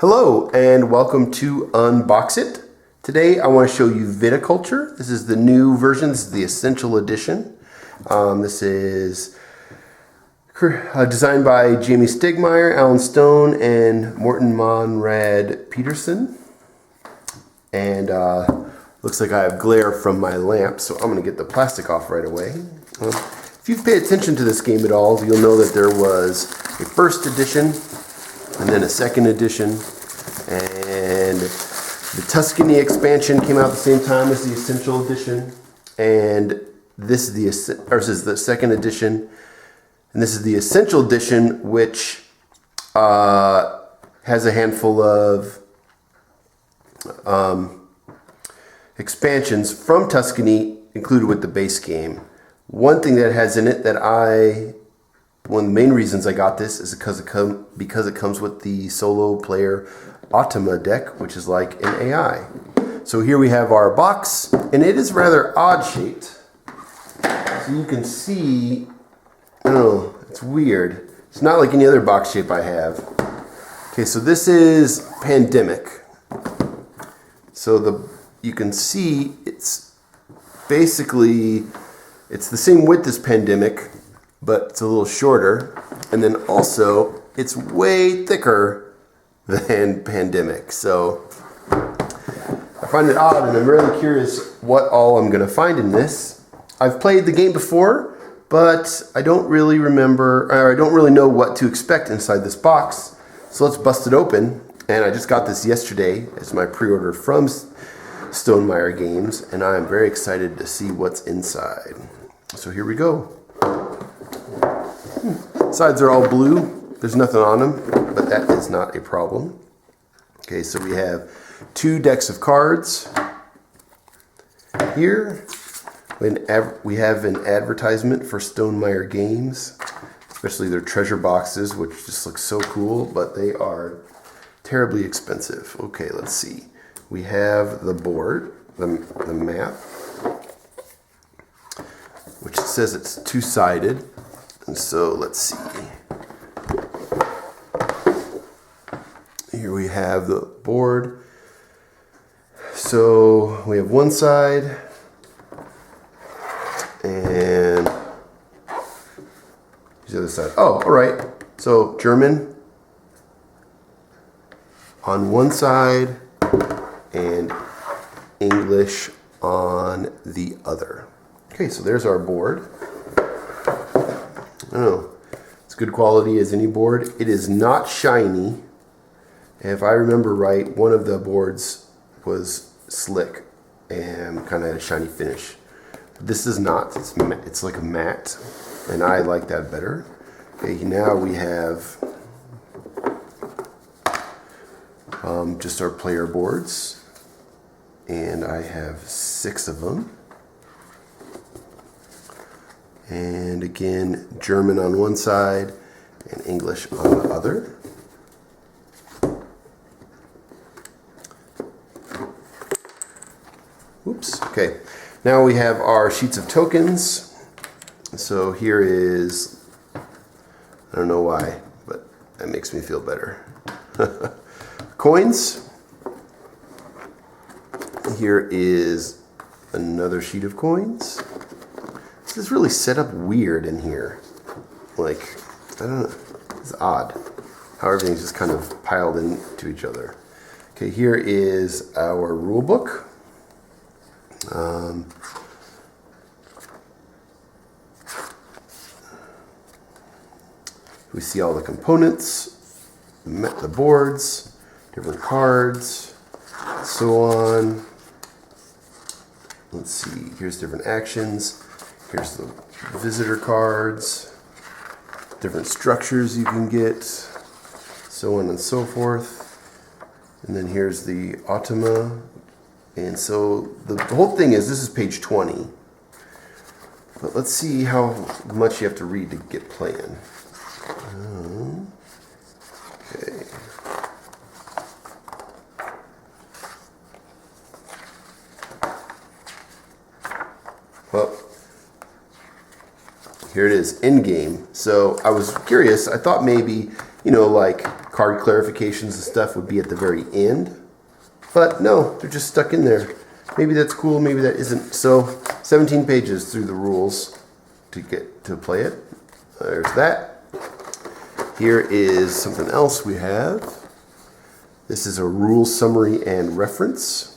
Hello and welcome to Unbox It. Today I want to show you Viticulture. This is the new version. This is the Essential Edition. This is designed by Jamey Stegmaier, Alan Stone, and Morten Monrad Pedersen. And looks like I have glare from my lamp, so I'm going to get the plastic off right away. If you've paid attention to this game at all, you'll know that there was a first edition and then a second edition, and the Tuscany expansion came out at the same time as the Essential Edition, and this is the second edition, and this is the Essential Edition, which has a handful of expansions from Tuscany included with the base game. One thing that it has in it that one of the main reasons I got this is because it comes with the solo player Automa deck, which is like an AI. So here we have our box, and it is rather odd shaped. So you can see, I don't know, it's weird. It's not like any other box shape I have. Okay, so this is Pandemic. So you can see it's basically, it's the same width as Pandemic, but it's a little shorter, and then also it's way thicker than Pandemic. So I find it odd, and I'm really curious what all I'm going to find in this. I've played the game before, but I don't really remember, or I don't really know what to expect inside this box. So let's bust it open. And I just got this yesterday as my pre-order from Stonemaier Games, and I am very excited to see what's inside. So here we go. Sides are all blue. There's nothing on them, but that is not a problem. Okay, so we have 2 decks of cards. Here, we have an advertisement for Stonemaier Games, especially their treasure boxes, which just look so cool, but they are terribly expensive. Okay, let's see. We have the board, the map, which says it's 2-sided. And so let's see. Here we have the board. So we have one side, and the other side. Oh, all right. So German on one side and English on the other. Okay, so there's our board. I don't know, it's good quality as any board. It is not shiny. And if I remember right, one of the boards was slick and kind of had a shiny finish. This is not. It's like a matte, and I like that better. Okay, now we have just our player boards, and I have 6 of them. And again, German on one side and English on the other. Oops. Okay. Now we have our sheets of tokens. So here is, I don't know why, but that makes me feel better. Coins. Here is another sheet of coins. This is really set up weird in here. Like, I don't know, it's odd how everything's just kind of piled into each other. Okay, here is our rule book. We see all the components, the boards, different cards, so on. Let's see, here's different actions. Here's the visitor cards, different structures you can get, so on and so forth. And then here's the Automa. And so the whole thing is, this is page 20. But let's see how much you have to read to get playing. Okay. Well, here it is, in game. So I was curious. I thought maybe, like card clarifications and stuff would be at the very end. But no, they're just stuck in there. Maybe that's cool, maybe that isn't. So 17 pages through the rules to get to play it. There's that. Here is something else we have. This is a rule summary and reference.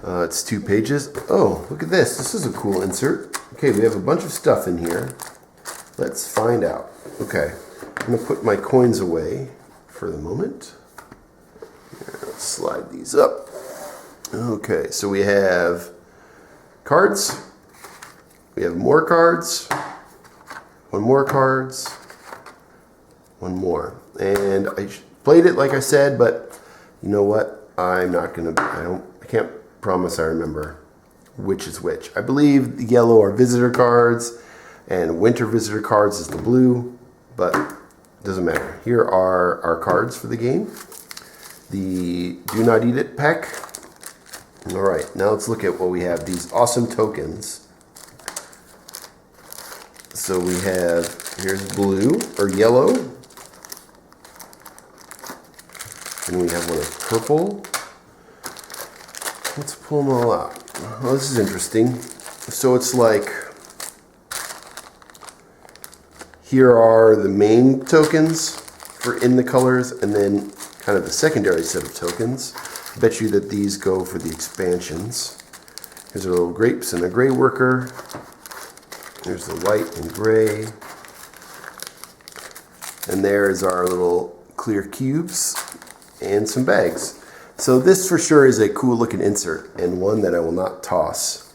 It's 2 pages. Oh, look at this. This is a cool insert. Okay, we have a bunch of stuff in here. Let's find out. Okay, I'm going to put my coins away for the moment. Here, let's slide these up. Okay, so we have cards. We have more cards. One more cards. One more. And I played it like I said, but you know what? I'm not going to, I can't promise I remember which is which. I believe the yellow are visitor cards and winter visitor cards is the blue, but it doesn't matter. Here are our cards for the game. The Do Not Eat It pack. All right, now let's look at what we have. These awesome tokens. So we have, here's blue or yellow. And we have one of purple. Let's pull them all out. Oh, this is interesting. So it's like, here are the main tokens for in the colors, and then kind of the secondary set of tokens. I bet you that these go for the expansions. Here's our little grapes and a gray worker. There's the white and gray. And there's our little clear cubes and some bags. So this for sure is a cool looking insert and one that I will not toss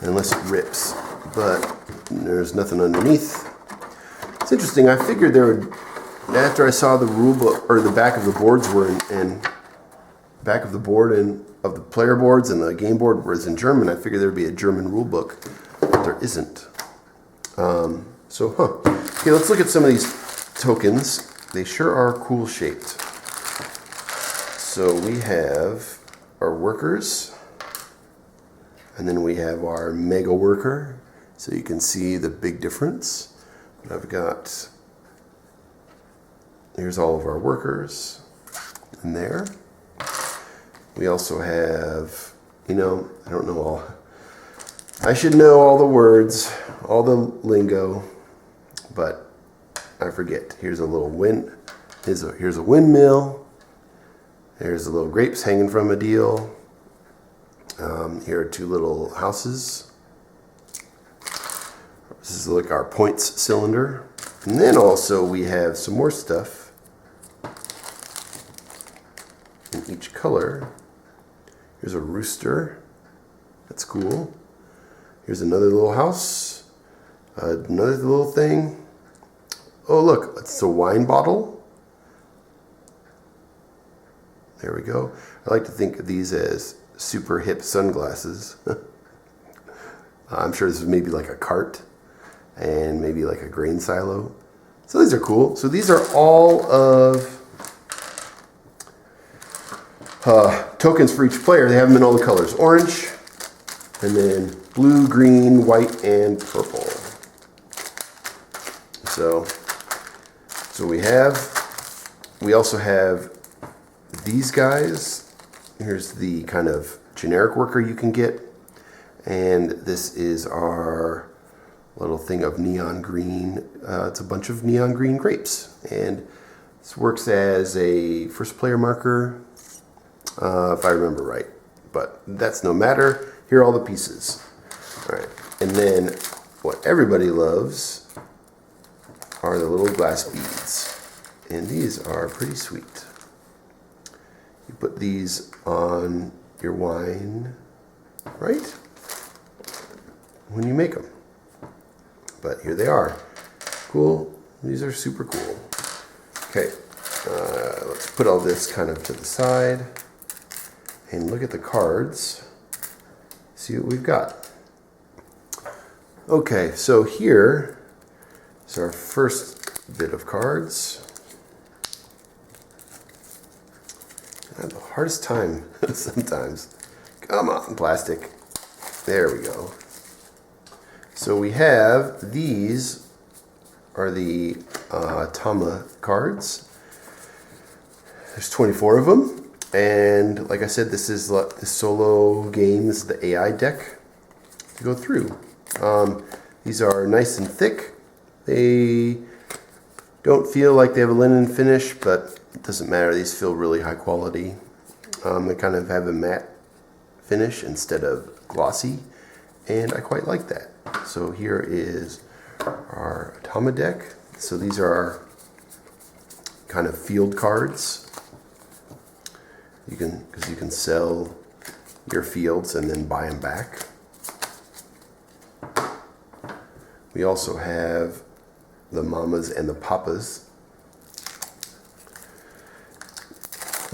unless it rips, but there's nothing underneath. It's interesting. I figured there would, after I saw the rule book or the back of the boards were in back of the board and of the player boards and the game board was in German, I figured there would be a German rule book, but there isn't. Okay, let's look at some of these tokens. They sure are cool shaped. So we have our workers, and then we have our mega worker, so you can see the big difference. But I've got, here's all of our workers in there. We also have, I don't know all, I should know all the words, all the lingo, but I forget. Here's a little here's a windmill. There's the little grapes hanging from a deal. Here are 2 little houses. This is like our points cylinder. And then also we have some more stuff in each color. Here's a rooster. That's cool. Here's another little house. Another little thing. Oh, look, it's a wine bottle. There we go. I like to think of these as super hip sunglasses. I'm sure this is maybe like a cart and maybe like a grain silo. So these are cool. So these are all of tokens for each player. They have them in all the colors. Orange, and then blue, green, white, and purple. So we also have these guys. Here's the kind of generic worker you can get. And this is our little thing of neon green. It's a bunch of neon green grapes. And this works as a first player marker, if I remember right. But that's no matter. Here are all the pieces. All right. And then what everybody loves are the little glass beads. And these are pretty sweet. You put these on your wine, right? When you make them. But here they are. Cool. These are super cool. Okay. Let's put all this kind of to the side and look at the cards. See what we've got. Okay, so here is our first bit of cards. I have the hardest time sometimes. Come on, plastic. There we go. So we have, these are the Tama cards. There's 24 of them. And like I said, this is the solo game. This is the AI deck to go through. These are nice and thick. They don't feel like they have a linen finish, but it doesn't matter. These feel really high quality. They kind of have a matte finish instead of glossy, and I quite like that. So here is our Tama deck. So these are our kind of field cards. Because you can sell your fields and then buy them back. We also have the Mamas and the Papas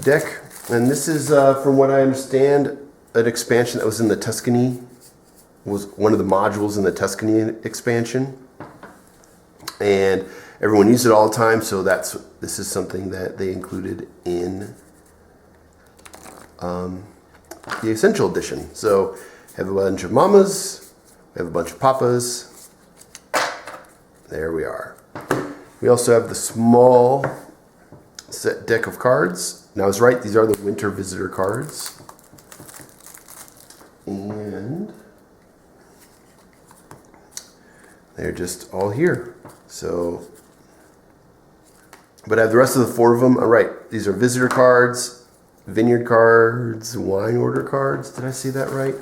deck, and this is, from what I understand, an expansion that was in the Tuscany, was one of the modules in the Tuscany expansion, and everyone used it all the time. So this is something that they included in the Essential Edition. So have a bunch of Mamas, we have a bunch of Papas. There we are. We also have the small set deck of cards. Now I was right, these are the Winter Visitor cards. And they're just all here. So, but I have the rest of the 4 of them. All right, these are visitor cards, vineyard cards, wine order cards. Did I say that right?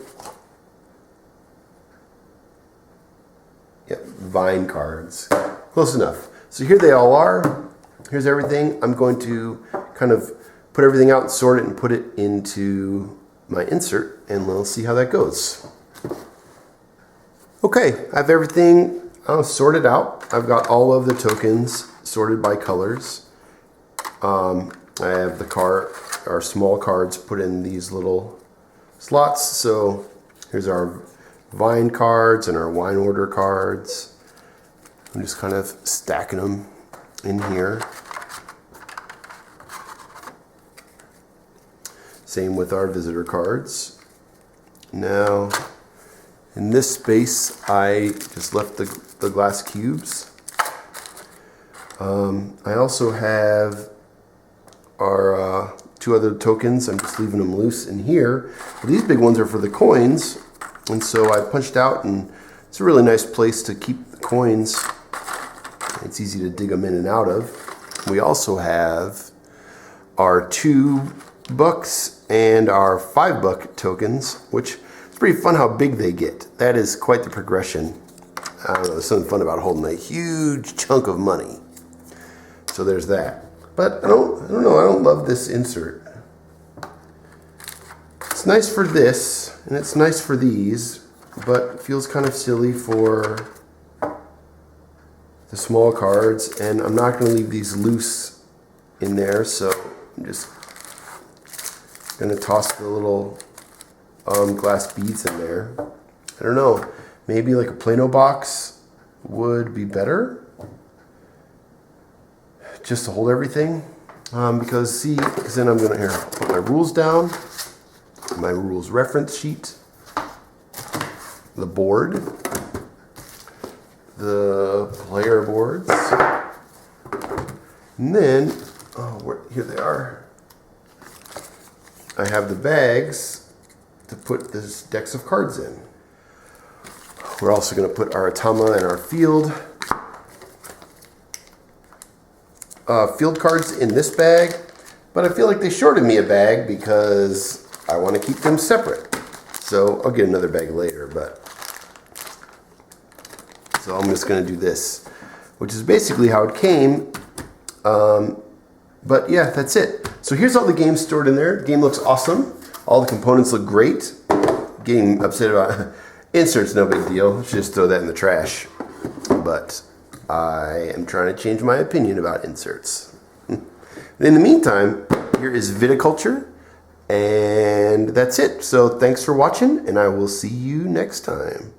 Yep, vine cards. Close enough. So here they all are. Here's everything. I'm going to kind of put everything out and sort it and put it into my insert, and we'll see how that goes. Okay, I have everything sorted out. I've got all of the tokens sorted by colors. I have our small cards put in these little slots. So here's our vine cards and our wine order cards. I'm just kind of stacking them in here. Same with our visitor cards. Now, in this space, I just left the glass cubes. I also have our 2 other tokens. I'm just leaving them loose in here. But these big ones are for the coins. And so I punched out, and it's a really nice place to keep the coins. It's easy to dig them in and out of. We also have our $2 and our $5 tokens, which is pretty fun how big they get. That is quite the progression. I don't know, there's something fun about holding a huge chunk of money. So there's that. But I don't know, I don't love this insert. It's nice for this, and it's nice for these, but it feels kind of silly for the small cards, and I'm not going to leave these loose in there, so I'm just going to toss the little glass beads in there. I don't know, maybe like a Plano box would be better, just to hold everything, because then I'm going to put my rules down, my rules reference sheet, the board, the player boards, and then, here they are. I have the bags to put these decks of cards in. We're also going to put our Tama and our field cards in this bag, but I feel like they shorted me a bag because I want to keep them separate. So I'll get another bag later, so I'm just going to do this, which is basically how it came. But yeah, that's it. So here's all the games stored in there. The game looks awesome. All the components look great. Getting upset about inserts, no big deal. I should just throw that in the trash. But I am trying to change my opinion about inserts. In the meantime, here is Viticulture. And that's it. So thanks for watching, and I will see you next time.